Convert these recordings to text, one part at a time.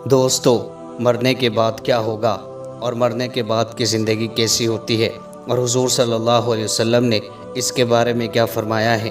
دوستو، مرنے کے بعد کیا ہوگا اور مرنے کے بعد کی زندگی کیسی ہوتی ہے، اور حضور صلی اللہ علیہ وسلم نے اس کے بارے میں کیا فرمایا ہے۔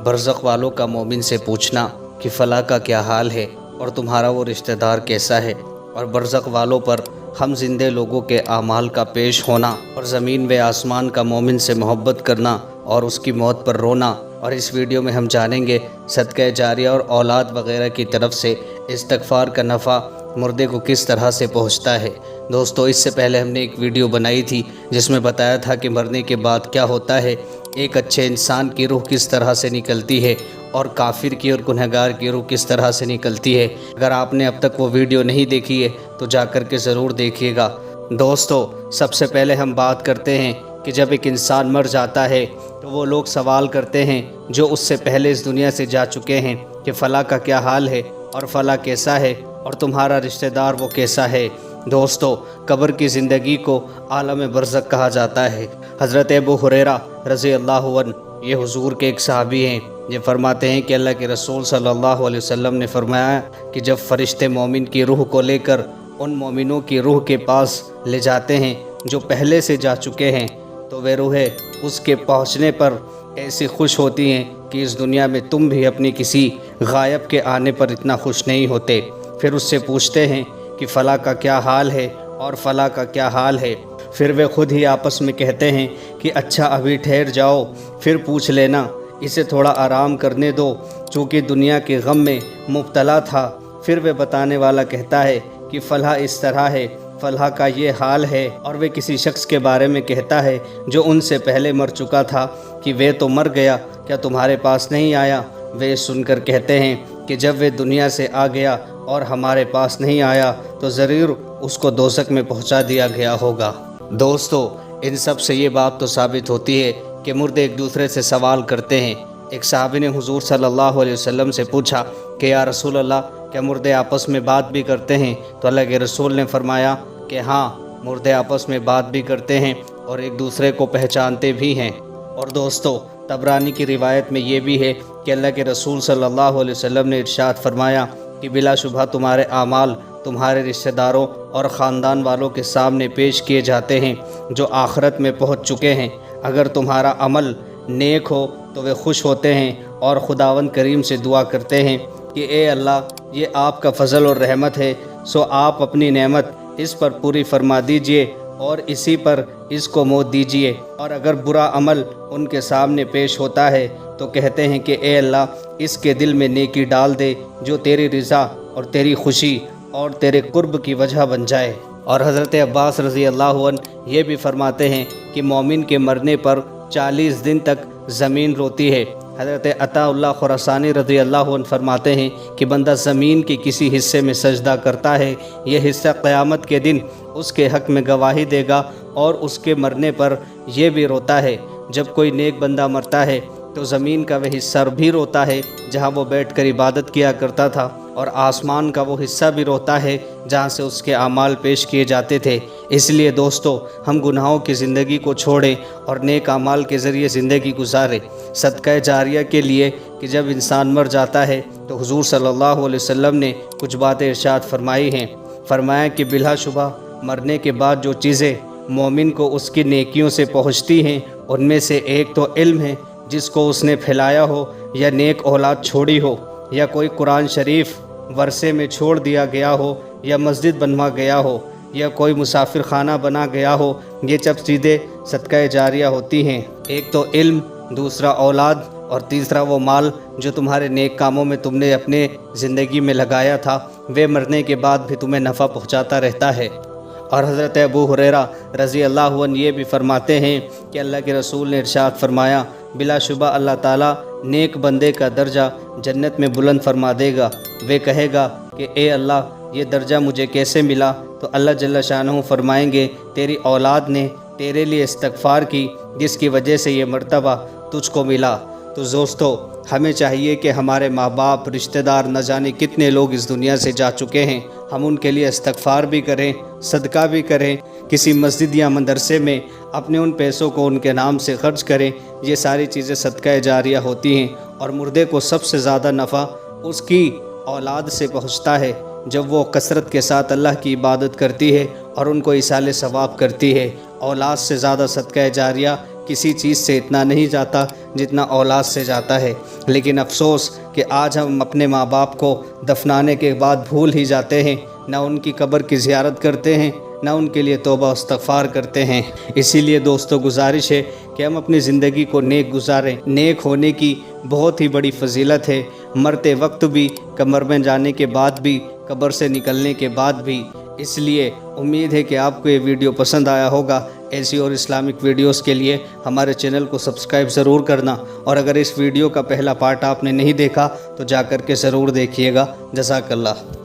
برزخ والوں کا مومن سے پوچھنا کہ فلاں کا کیا حال ہے اور تمہارا وہ رشتہ دار کیسا ہے، اور برزخ والوں پر ہم زندے لوگوں کے اعمال کا پیش ہونا، اور زمین و آسمان کا مومن سے محبت کرنا اور اس کی موت پر رونا۔ اور اس ویڈیو میں ہم جانیں گے صدقہ جاریہ اور اولاد وغیرہ کی طرف سے استغفار کا نفع مردے کو کس طرح سے پہنچتا ہے۔ دوستو، اس سے پہلے ہم نے ایک ویڈیو بنائی تھی جس میں بتایا تھا کہ مرنے کے بعد کیا ہوتا ہے، ایک اچھے انسان کی روح کس طرح سے نکلتی ہے اور کافر کی اور گنہگار کی روح کس طرح سے نکلتی ہے۔ اگر آپ نے اب تک وہ ویڈیو نہیں دیکھی ہے تو جا کر کے ضرور دیکھیے گا۔ دوستو، سب سے پہلے ہم بات کرتے ہیں کہ جب ایک انسان مر جاتا ہے تو وہ لوگ سوال کرتے ہیں جو اس سے پہلے اس دنیا سے جا چکے ہیں کہ فلاں کا کیا حال ہے اور فلاں کیسا ہے اور تمہارا رشتہ دار وہ کیسا ہے۔ دوستو، قبر کی زندگی کو عالم برزخ کہا جاتا ہے۔ حضرت ابو ہریرہ رضی اللہ عنہ، یہ حضور کے ایک صحابی ہیں، یہ فرماتے ہیں کہ اللہ کے رسول صلی اللہ علیہ وسلم نے فرمایا کہ جب فرشتے مومن کی روح کو لے کر ان مومنوں کی روح کے پاس لے جاتے ہیں جو پہلے سے جا چکے ہیں، تو وہ روحیں اس کے پہنچنے پر ایسی خوش ہوتی ہیں کہ اس دنیا میں تم بھی اپنی کسی غائب کے آنے پر اتنا خوش نہیں ہوتے۔ پھر اس سے پوچھتے ہیں کہ فلاں کا کیا حال ہے اور فلاں کا کیا حال ہے۔ پھر وہ خود ہی آپس میں کہتے ہیں کہ اچھا ابھی ٹھہر جاؤ، پھر پوچھ لینا، اسے تھوڑا آرام کرنے دو، چونکہ دنیا کے غم میں مبتلا تھا۔ پھر وہ بتانے والا کہتا ہے کہ فلاں اس طرح ہے، فلاں کا یہ حال ہے، اور وہ کسی شخص کے بارے میں کہتا ہے جو ان سے پہلے مر چکا تھا کہ وہ تو مر گیا، کیا تمہارے پاس نہیں آیا؟ وہ سن کر کہتے ہیں کہ جب وہ دنیا سے آ گیا اور ہمارے پاس نہیں آیا تو ضرور اس کو دوزخ میں پہنچا دیا گیا ہوگا۔ دوستو، ان سب سے یہ بات تو ثابت ہوتی ہے کہ مردے ایک دوسرے سے سوال کرتے ہیں۔ ایک صحابی نے حضور صلی اللہ علیہ وسلم سے پوچھا کہ یا رسول اللہ، کیا مردے آپس میں بات بھی کرتے ہیں؟ تو اللہ کے رسول نے فرمایا کہ ہاں، مردے آپس میں بات بھی کرتے ہیں اور ایک دوسرے کو پہچانتے بھی ہیں۔ اور دوستو، طبرانی کی روایت میں یہ بھی ہے کہ اللہ کے رسول صلی اللہ علیہ وسلم نے ارشاد فرمایا کہ بلا شبہ تمہارے اعمال تمہارے رشتہ داروں اور خاندان والوں کے سامنے پیش کیے جاتے ہیں جو آخرت میں پہنچ چکے ہیں۔ اگر تمہارا عمل نیک ہو تو وہ خوش ہوتے ہیں اور خداوند کریم سے دعا کرتے ہیں کہ اے اللہ، یہ آپ کا فضل اور رحمت ہے، سو آپ اپنی نعمت اس پر پوری فرما دیجئے اور اسی پر اس کو موت دیجئے۔ اور اگر برا عمل ان کے سامنے پیش ہوتا ہے تو کہتے ہیں کہ اے اللہ، اس کے دل میں نیکی ڈال دے جو تیری رضا اور تیری خوشی اور تیرے قرب کی وجہ بن جائے۔ اور حضرت عباس رضی اللہ عنہ یہ بھی فرماتے ہیں کہ مومن کے مرنے پر 40 دن تک زمین روتی ہے۔ حضرت عطا اللہ خراسانی رضی اللہ عنہ فرماتے ہیں کہ بندہ زمین کے کسی حصے میں سجدہ کرتا ہے، یہ حصہ قیامت کے دن اس کے حق میں گواہی دے گا، اور اس کے مرنے پر یہ بھی روتا ہے۔ جب کوئی نیک بندہ مرتا ہے تو زمین کا وہ حصہ بھی روتا ہے جہاں وہ بیٹھ کر عبادت کیا کرتا تھا، اور آسمان کا وہ حصہ بھی روتا ہے جہاں سے اس کے اعمال پیش کیے جاتے تھے۔ اس لیے دوستو، ہم گناہوں کی زندگی کو چھوڑیں اور نیک اعمال کے ذریعے زندگی گزاریں صدقہ جاریہ کے لیے، کہ جب انسان مر جاتا ہے تو حضور صلی اللہ علیہ وسلم نے کچھ باتیں ارشاد فرمائی ہیں۔ فرمایا کہ بلا شبہ مرنے کے بعد جو چیزیں مومن کو اس کی نیکیوں سے پہنچتی ہیں، ان میں سے ایک تو علم ہے جس کو اس نے پھیلایا ہو، یا نیک اولاد چھوڑی ہو، یا کوئی قرآن شریف ورثے میں چھوڑ دیا گیا ہو، یا مسجد بنوا گیا ہو، یا کوئی مسافر خانہ بنا گیا ہو۔ یہ سب چیزیں صدقہ جاریہ ہوتی ہیں۔ ایک تو علم، دوسرا اولاد، اور تیسرا وہ مال جو تمہارے نیک کاموں میں تم نے اپنے زندگی میں لگایا تھا، وہ مرنے کے بعد بھی تمہیں نفع پہنچاتا رہتا ہے۔ اور حضرت ابو ہریرہ رضی اللہ عنہ یہ بھی فرماتے ہیں کہ اللہ کے رسول نے ارشاد فرمایا بلا شبہ اللہ تعالیٰ نیک بندے کا درجہ جنت میں بلند فرما دے گا۔ وہ کہے گا کہ اے اللہ، یہ درجہ مجھے کیسے ملا؟ تو اللہ جل شانہ فرمائیں گے تیری اولاد نے تیرے لیے استغفار کی، جس کی وجہ سے یہ مرتبہ تجھ کو ملا۔ تو دوستو، ہمیں چاہیے کہ ہمارے ماں باپ، رشتہ دار، نہ جانے کتنے لوگ اس دنیا سے جا چکے ہیں، ہم ان کے لیے استغفار بھی کریں، صدقہ بھی کریں، کسی مسجد یا مدرسے میں اپنے ان پیسوں کو ان کے نام سے خرچ کریں۔ یہ ساری چیزیں صدقہ جاریہ ہوتی ہیں، اور مردے کو سب سے زیادہ نفع اس کی اولاد سے پہنچتا ہے، جب وہ کثرت کے ساتھ اللہ کی عبادت کرتی ہے اور ان کو ایصال ثواب کرتی ہے۔ اولاد سے زیادہ صدقہ جاریہ کسی چیز سے اتنا نہیں جاتا جتنا اولاد سے جاتا ہے، لیکن افسوس کہ آج ہم اپنے ماں باپ کو دفنانے کے بعد بھول ہی جاتے ہیں، نہ ان کی قبر کی زیارت کرتے ہیں، نہ ان کے لیے توبہ و استغفار کرتے ہیں۔ اسی لیے دوستو گزارش ہے کہ ہم اپنی زندگی کو نیک گزاریں۔ نیک ہونے کی بہت ہی بڑی فضیلت ہے، مرتے وقت بھی، قبر میں جانے کے بعد بھی، قبر سے نکلنے کے بعد بھی۔ اس لیے امید ہے کہ آپ کو یہ ویڈیو پسند آیا ہوگا۔ ایسی اور اسلامک ویڈیوز کے لیے ہمارے چینل کو سبسکرائب ضرور کرنا، اور اگر اس ویڈیو کا پہلا پارٹ آپ نے نہیں دیکھا تو جا کر کے ضرور دیکھیے گا۔ جزاک اللہ۔